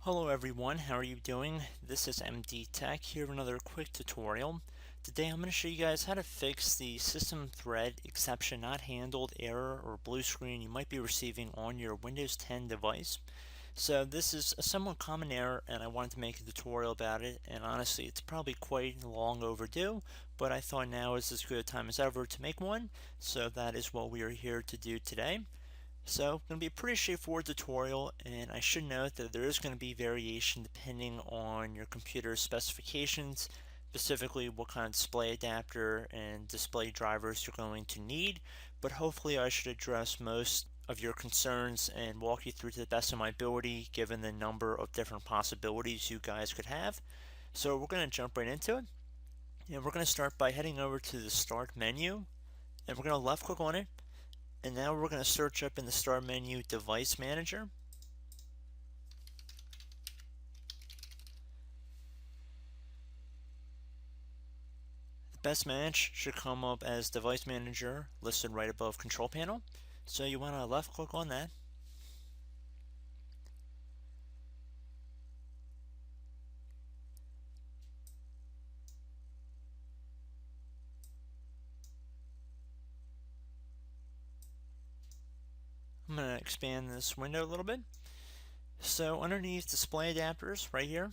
Hello everyone, how are you doing? This is MD Tech here with another quick tutorial. Today I'm going to show you guys how to fix the system thread exception not handled error or blue screen you might be receiving on your Windows 10 device. So this is a somewhat common error and I wanted to make a tutorial about it, and honestly it's probably quite long overdue, but I thought now is as good a time as ever to make one, so that is what we are here to do today. So it's going to be a pretty straightforward tutorial, and I should note that there is going to be variation depending on your computer's specifications, specifically what kind of display adapter and display drivers you're going to need, but hopefully I should address most of your concerns and walk you through to the best of my ability given the number of different possibilities you guys could have. So we're going to jump right into it, and we're going to start by heading over to the Start menu, and we're going to left click on it. And now we're going to search up in the Start menu Device Manager. The best match should come up as Device Manager listed right above Control Panel. So you want to left click on that. I'm going to expand this window a little bit. So underneath display adapters right here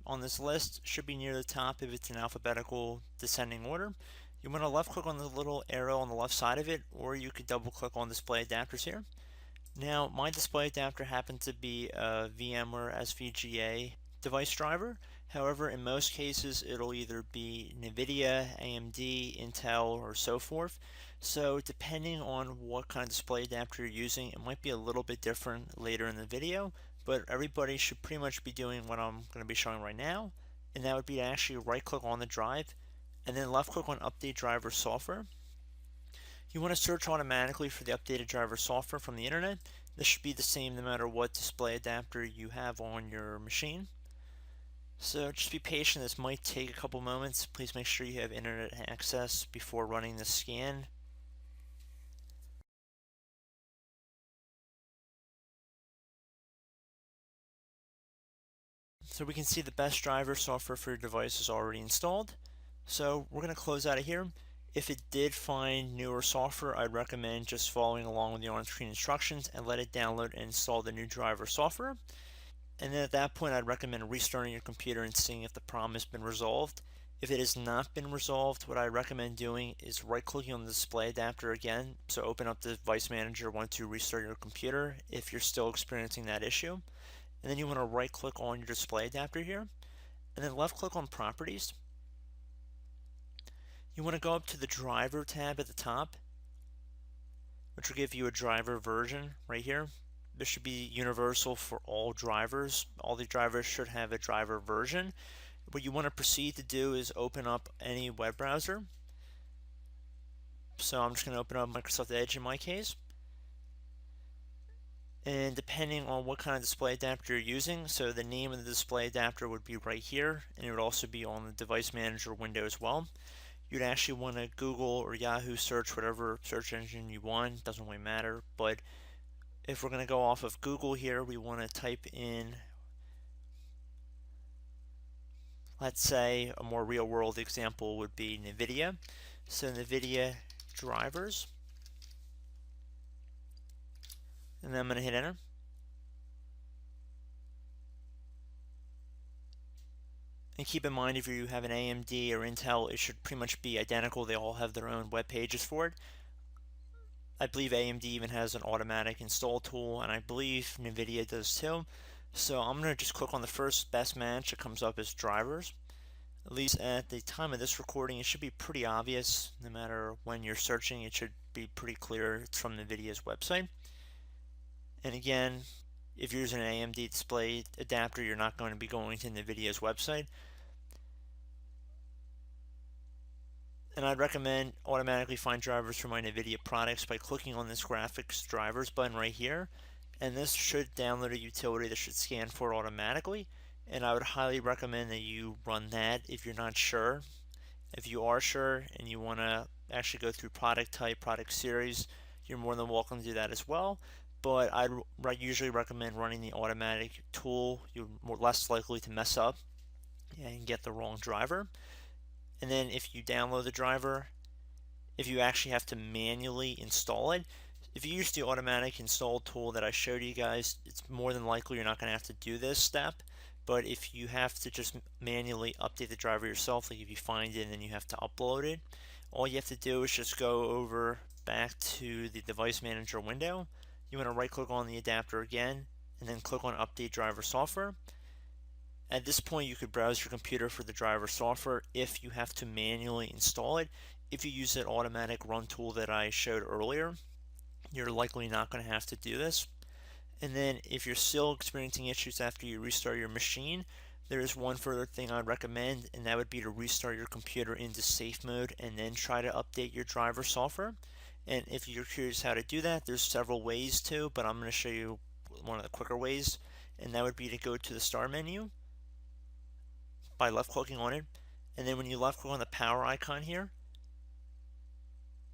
on this list should be near the top if it's in alphabetical descending order. You want to left click on the little arrow on the left side of it, or you could double click on display adapters here. Now my display adapter happens to be a VMware SVGA device driver. However, in most cases it'll either be NVIDIA, AMD, Intel, or so forth. So depending on what kind of display adapter you're using, it might be a little bit different later in the video, but everybody should pretty much be doing what I'm going to be showing right now, and that would be to actually right click on the drive and then left click on Update Driver Software. You want to search automatically for the updated driver software from the internet. This should be the same no matter what display adapter you have on your machine. So just be patient, this might take a couple moments. Please make sure you have internet access before running the scan. So we can see the best driver software for your device is already installed. So we're going to close out of here. If it did find newer software, I'd recommend just following along with the on-screen instructions and let it download and install the new driver software. And then at that point, I'd recommend restarting your computer and seeing if the problem has been resolved. If it has not been resolved, what I recommend doing is right-clicking on the display adapter again. So open up the Device Manager once you restart your computer if you're still experiencing that issue. And then you want to right-click on your display adapter here, and then left-click on Properties. You want to go up to the Driver tab at the top, which will give you a driver version right here. This should be universal for all drivers. All the drivers should have a driver version. What you want to proceed to do is open up any web browser. So I'm just going to open up Microsoft Edge in my case. And depending on what kind of display adapter you're using, so the name of the display adapter would be right here, and it would also be on the Device Manager window as well. You'd actually want to Google or Yahoo search whatever search engine you want, doesn't really matter, but if we're going to go off of Google here, we want to type in, let's say a more real world example would be NVIDIA. So NVIDIA drivers, and then I'm going to hit enter. And keep in mind, if you have an AMD or Intel, it should pretty much be identical. They all have their own web pages for it. I believe AMD even has an automatic install tool, and I believe NVIDIA does too. So I'm going to just click on the first best match that comes up as drivers. At least at the time of this recording, it should be pretty obvious. No matter when you're searching, it should be pretty clear it's from NVIDIA's website. And again, if you're using an AMD display adapter, you're not going to be going to NVIDIA's website. And I'd recommend automatically find drivers for my NVIDIA products by clicking on this graphics drivers button right here. And this should download a utility that should scan for it automatically. And I would highly recommend that you run that if you're not sure. If you are sure and you want to actually go through product type, product series, you're more than welcome to do that as well. but I'd usually recommend running the automatic tool. You're less likely to mess up and get the wrong driver. And then if you download the driver, if you actually have to manually install it, if you use the automatic install tool that I showed you guys, it's more than likely you're not going to have to do this step. But if you have to just manually update the driver yourself, like if you find it and then you have to upload it, all you have to do is just go over back to the device manager window. You want to right click on the adapter again and then click on update driver software. At this point, you could browse your computer for the driver software if you have to manually install it. If you use that automatic run tool that I showed earlier, you're likely not going to have to do this. And then if you're still experiencing issues after you restart your machine, there is one further thing I'd recommend, and that would be to restart your computer into safe mode and then try to update your driver software. And if you're curious how to do that, there's several ways to, but I'm going to show you one of the quicker ways, and that would be to go to the start menu by left clicking on it, and then when you left click on the power icon here,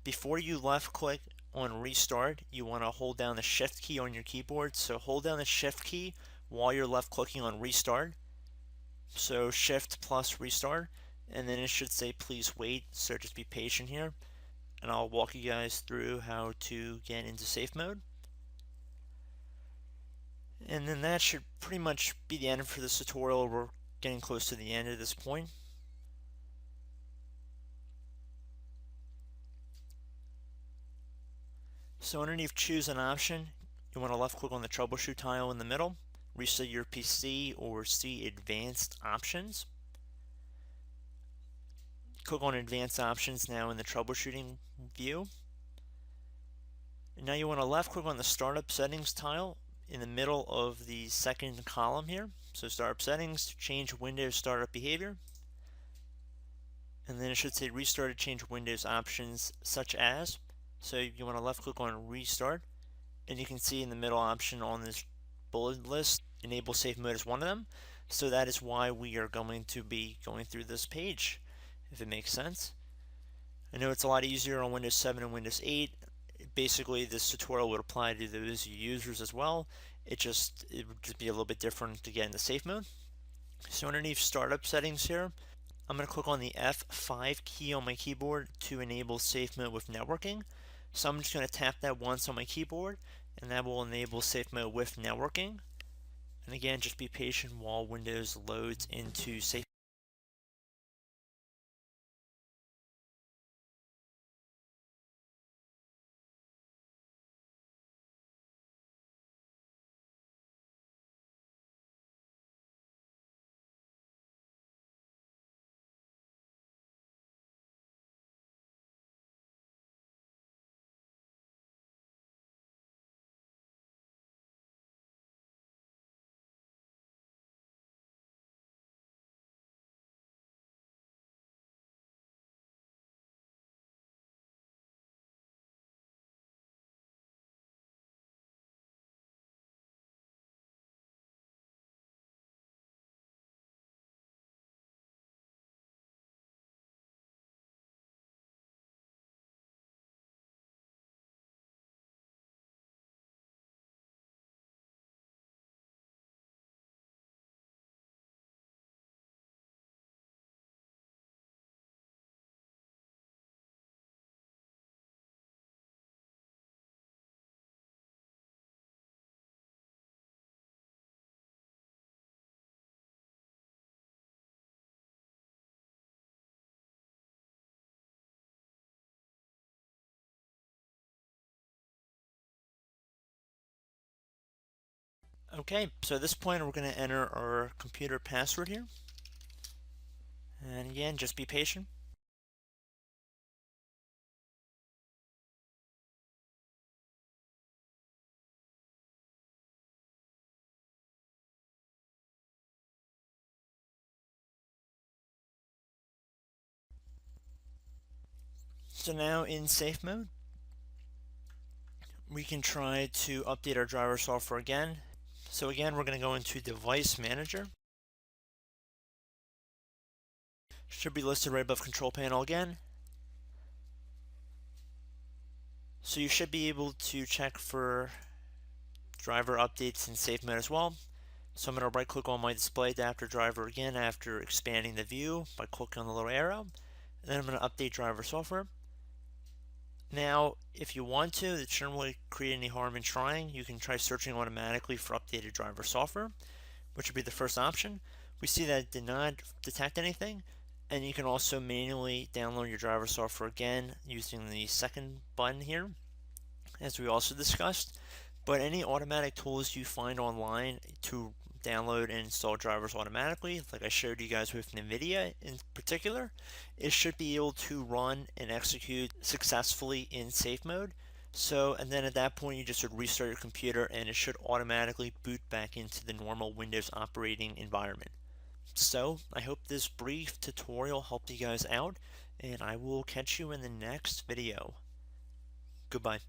before you left click on restart, you want to hold down the shift key on your keyboard. So hold down the shift key while you're left clicking on restart. So shift plus restart, and then it should say please wait, so just be patient here, and I'll walk you guys through how to get into safe mode. And then that should pretty much be the end for this tutorial. We're getting close to the end at this point. So underneath choose an option, you want to left click on the troubleshoot tile in the middle, reset your PC, or see advanced options. Click on advanced options now in the troubleshooting view. And now you want to left click on the startup settings tile in the middle of the second column here. So startup settings, change Windows startup behavior. And then it should say restart to change Windows options such as. So you want to left click on restart, and you can see in the middle option on this bullet list, enable safe mode is one of them. So that is why we are going to be going through this page, if it makes sense. I know it's a lot easier on Windows 7 and Windows 8. Basically, this tutorial would apply to those users as well. It would just be a little bit different to get into safe mode. So underneath startup settings here, I'm going to click on the F5 key on my keyboard to enable safe mode with networking. So I'm just going to tap that once on my keyboard, and that will enable safe mode with networking. And again, just be patient while Windows loads into safe. Okay, so at this point we're going to enter our computer password here. And again, just be patient. So now in safe mode, we can try to update our driver software again. So again, we're going to go into Device Manager. Should be listed right above Control Panel again. So you should be able to check for driver updates in safe mode as well. So I'm going to right click on my display adapter driver again after expanding the view by clicking on the little arrow. And then I'm going to update driver software. Now, if you want to, it shouldn't really create any harm in trying. You can try searching automatically for updated driver software, which would be the first option. We see that it did not detect anything, and you can also manually download your driver software again using the second button here, as we also discussed. But any automatic tools you find online to download and install drivers automatically, like I showed you guys with NVIDIA in particular, it should be able to run and execute successfully in safe mode. So, and then at that point, you just would restart your computer and it should automatically boot back into the normal Windows operating environment. So, I hope this brief tutorial helped you guys out, and I will catch you in the next video. Goodbye.